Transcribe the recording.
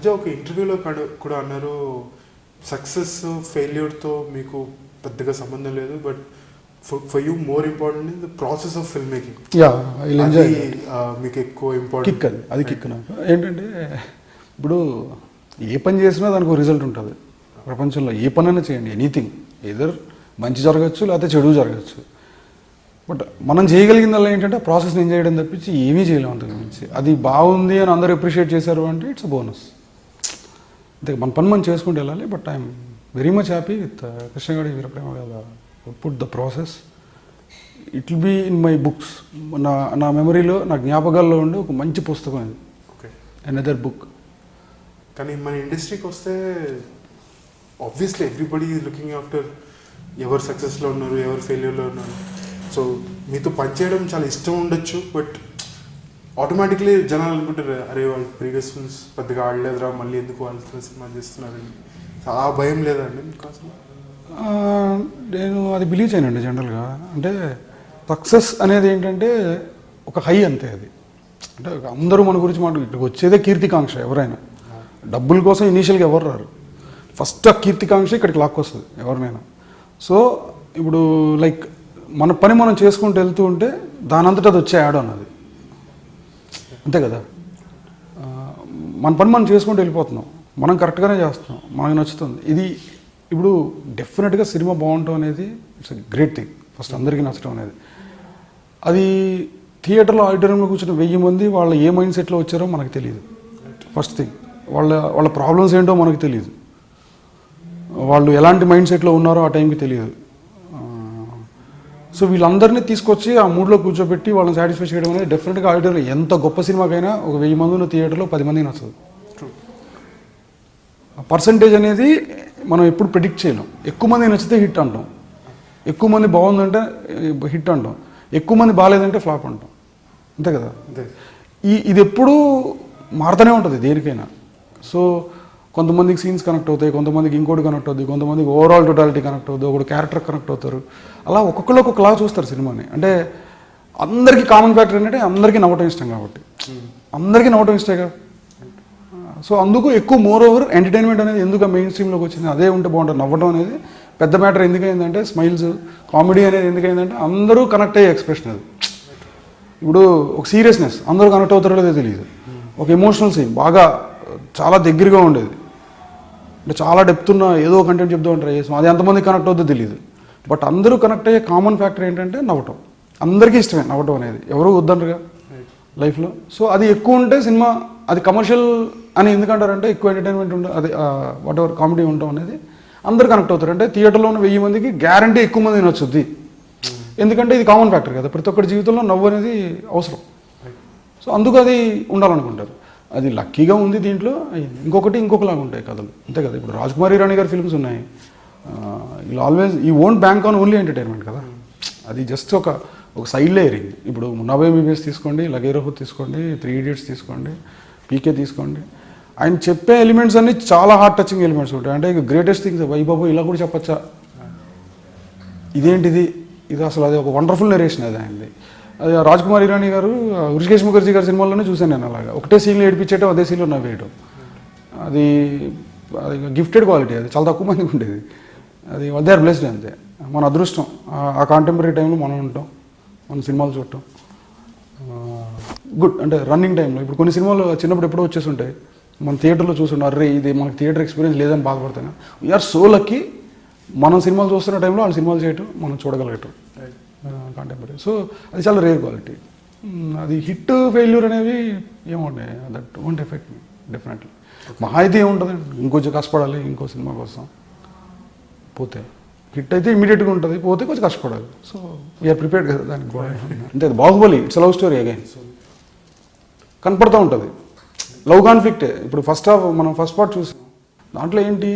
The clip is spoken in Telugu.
మధ్య ఒక ఇంటర్వ్యూలో కూడా అన్నారు, సక్సెస్ ఫెయిల్యూర్తో మీకు పెద్దగా సంబంధం లేదు, but for you more important is the process of film making. మీకు ఎక్కువ ఇంపార్టెంట్ కిక్ అది కిక్. నాకు ఏంటంటే ఇప్పుడు ఏ పని చేసినా దానికి ఒక రిజల్ట్ ఉంటుంది. ప్రపంచంలో ఏ పనైనా చేయండి, ఎనీథింగ్, ఎదర్ మంచి జరగచ్చు లేకపోతే చెడు జరగచ్చు. బట్ మనం చేయగలిగిందల్లా ఏంటంటే ప్రాసెస్ని ఎంజాయ్ చేయడం తప్పించి ఏమీ చేయలేము అంతకు మించి. అది బాగుంది అని అందరూ అప్రిషియేట్ చేశారు అంటే ఇట్స్ బోనస్. అంతే, మన పని మనం చేసుకుంటూ వెళ్ళాలి. But I'm very much happy with Krishnagadi Veeraprema గారు put the process. It will be in my books. నా మెమరీలో, నా జ్ఞాపకాల్లో ఉండే ఒక మంచి పుస్తకం ఇది. Okay, another book. కానీ మన ఇండస్ట్రీకి వస్తే obviously everybody is looking after ఎవరు సక్సెస్లో ఉన్నారు, ఎవరు ఫెయిల్యూర్లో ఉన్నారు. సో మీతో పనిచేయడం చాలా ఇష్టం ఉండొచ్చు, బట్ ఆటోమేటిక్లీ జనాలు అనుకుంటారు, అరే వాళ్ళు ప్రీవియస్ ఫిల్మ్స్ పెద్దగా ఆడలేదురా, మళ్ళీ ఎందుకు వాళ్ళతో సినిమా చేస్తున్నారని. ఆ భయం లేదండి మీకు అసలు? నేను అది బిలీవ్ చేయనండి జనరల్గా. అంటే సక్సెస్ అనేది ఏంటంటే ఒక హై అంతే. అది అంటే అందరూ మన గురించి ఇక్కడికి వచ్చేదే కీర్తికాంక్ష. ఎవరైనా డబ్బుల కోసం ఇనీషియల్గా ఎవరు రారు, ఫస్ట్ ఆ కీర్తికాంక్ష ఇక్కడికి లాక్కొస్తుంది ఎవరినైనా. సో ఇప్పుడు లైక్ మన పని మనం చేసుకుంటూ వెళ్తూ ఉంటే దానంతటా అది వచ్చే యాడ్ అన్నది అంతే కదా. మన పని మనం చేసుకుంటూ వెళ్ళిపోతున్నాం, మనం కరెక్ట్గానే చేస్తున్నాం, మనకు నచ్చుతుంది. ఇది ఇప్పుడు డెఫినెట్గా సినిమా బాగుండటం అనేది ఇట్స్ గ్రేట్ థింగ్. ఫస్ట్ అందరికీ నచ్చడం అనేది. అది థియేటర్లో ఆడిటోరియంలో కూర్చున్న 1000 మంది వాళ్ళ ఏ మైండ్ సెట్లో వచ్చారో మనకు తెలియదు. ఫస్ట్ థింగ్, వాళ్ళ ప్రాబ్లమ్స్ ఏంటో మనకు తెలియదు, వాళ్ళు ఎలాంటి మైండ్ సెట్లో ఉన్నారో ఆ టైంకి తెలియదు. సో వీళ్ళందరినీ తీసుకొచ్చి ఆ మూడ్లో కూర్చోబెట్టి వాళ్ళని సాటిస్ఫై చేయడం అనేది డెఫినెట్గా ఆడిటోరియం ఎంత గొప్ప సినిమాకైనా ఒక 1000 మంది ఉన్న థియేటర్లో 10 మందికి నచ్చదు. ఆ పర్సంటేజ్ అనేది మనం ఎప్పుడు ప్రిడిక్ట్ చేయలేం. ఎక్కువ మంది నచ్చితే హిట్ అంటాం, ఎక్కువ మంది బాగుందంటే హిట్ అంటాం, ఎక్కువ మంది బాగాలేదంటే ఫ్లాప్ అంటాం, అంతే కదా. ఇది ఎప్పుడూ మారుతూనే ఉంటుంది దేనికైనా. సో కొంతమందికి సీన్స్ కనెక్ట్ అవుతాయి, కొంతమందికి ఇంకోటి కనెక్ట్ అవుతుంది, కొంతమందికి ఓవరాల్ టోటాలిటీ కనెక్ట్ అవుతుంది, ఒకటి క్యారెక్టర్ కనెక్ట్ అవుతారు. అలా ఒక్కొక్కరు ఒక్కొక్కలా చూస్తారు సినిమాని. అంటే అందరికీ కామన్ ఫ్యాక్టర్ ఏంటంటే అందరికీ నవ్వటం ఇష్టం కాబట్టి, అందరికీ నవ్వటం ఇష్టంగా. సో అందుకు ఎక్కువ మోర్ ఓవర్ ఎంటర్టైన్మెంట్ అనేది ఎందుకు మెయిన్ స్ట్రీమ్లోకి వచ్చింది, అదే ఉంటే బాగుంటుంది. నవ్వడం అనేది పెద్ద మ్యాటర్ ఎందుకైందంటే, స్మైల్స్, కామెడీ అనేది ఎందుకైందంటే అందరూ కనెక్ట్ అయ్యే ఎక్స్ప్రెషన్ అది. ఇప్పుడు ఒక సీరియస్నెస్ అందరూ కనెక్ట్ అవుతారో లేదో తెలియదు, ఒక ఎమోషనల్ సీన్ బాగా చాలా దగ్గరగా ఉండేది, అంటే చాలా డెప్త్ ఉన్న ఏదో కంటెంట్ చెప్తూ ట్రై చేస్తాం, అది ఎంతమంది కనెక్ట్ అవుతుందో తెలియదు. బట్ అందరూ కనెక్ట్ అయ్యే కామన్ ఫ్యాక్టర్ ఏంటంటే నవ్వటం. అందరికీ ఇష్టమే నవ్వటం అనేది, ఎవరు వద్దంటారుగా లైఫ్లో. సో అది ఎక్కువ ఉంటే సినిమా అది కమర్షియల్ అని ఎందుకంటారంటే ఎక్కువ ఎంటర్టైన్మెంట్ ఉండే అది వాట్ ఎవర్ కామెడీ ఉండటం అనేది అందరు కనెక్ట్ అవుతారు. అంటే థియేటర్లో ఉన్న 1000 మందికి గ్యారంటీ ఎక్కువ మంది నచ్చుద్ది, ఎందుకంటే ఇది కామన్ ఫ్యాక్టర్ కదా. ప్రతి ఒక్కరి జీవితంలో నవ్వు అనేది అవసరం. సో అందుకు అది ఉండాలనుకుంటారు. అది లక్కీగా ఉంది దీంట్లో. ఇంకొకటి ఇంకొకలాగా ఉంటాయి కథలు, అంతే కదా. ఇప్పుడు రాజ్కుమార్ ఇరానీ గారి ఫిల్మ్స్ ఉన్నాయి, ఇలా ఆల్వేస్ ఈ won't bank on only entertainment కదా. అది జస్ట్ ఒక సైడ్ లేయరింగ్. ఇప్పుడు 90 MBBS తీసుకోండి, లగేరోహు తీసుకోండి, 3 Idiots తీసుకోండి, పీకే తీసుకోండి, ఆయన చెప్పే ఎలిమెంట్స్ అన్ని చాలా హార్ట్ టచింగ్ ఎలిమెంట్స్ ఉంటాయి. అంటే గ్రేటెస్ట్ థింగ్స్ వైబాబు ఇలా కూడా చెప్పచ్చా, ఇదేంటిది, ఇది అసలు అది ఒక వండర్ఫుల్ నెరేషన్ అది ఆయనది. అది రాజ్కుమార్ ఇరానీ గారు హృషికేష్ ముఖర్జీ గారి సినిమాల్లోనే చూశాను నేను. అలాగా ఒకటే సీన్లో ఏడిపించేయటం, అదే సీన్లో నవ్వేయటం, అది గిఫ్టెడ్ క్వాలిటీ. అది చాలా తక్కువ మందికి ఉండేది. అది దే ఆర్ బ్లెస్డ్ అంతే. మన అదృష్టం ఆ కాంటెంపరీ టైంలో మనం ఉంటాం, మన సినిమాలు చూడటం గుడ్. అంటే రన్నింగ్ టైంలో ఇప్పుడు కొన్ని సినిమాలు చిన్నప్పుడు ఎప్పుడో వచ్చేసి ఉంటాయి, మన థియేటర్లో చూస్తుంటారు, అరే ఇది మనకి థియేటర్ ఎక్స్పీరియన్స్ లేదని బాధపడతాను. వీఆర్ సో లక్కీ మనం సినిమాలు చూస్తున్న టైంలో వాళ్ళు సినిమాలు చేయటం, మనం చూడగలగటం కాంటెంపరీ. సో అది చాలా రేర్ క్వాలిటీ. అది హిట్ ఫెయిల్యూర్ అనేవి ఏముంటాయి, that won't effect me definitely. మహా అయితే ఏముంటుంది, ఇంకొంచెం కష్టపడాలి ఇంకో సినిమా కోసం, పోతే హిట్ అయితే ఇమీడియట్గా ఉంటుంది, పోతే కొంచెం కష్టపడాలి. సో వీఆర్ ప్రిపేర్డ్ కదా దానికి కూడా. అంతే, Baahubali it's love story again కనపడుతూ ఉంటుంది. లవ్ కాన్ఫ్లిక్టే. ఇప్పుడు ఫస్ట్ హాఫ్ మనం ఫస్ట్ పార్ట్ చూసాం, దాంట్లో ఏంటి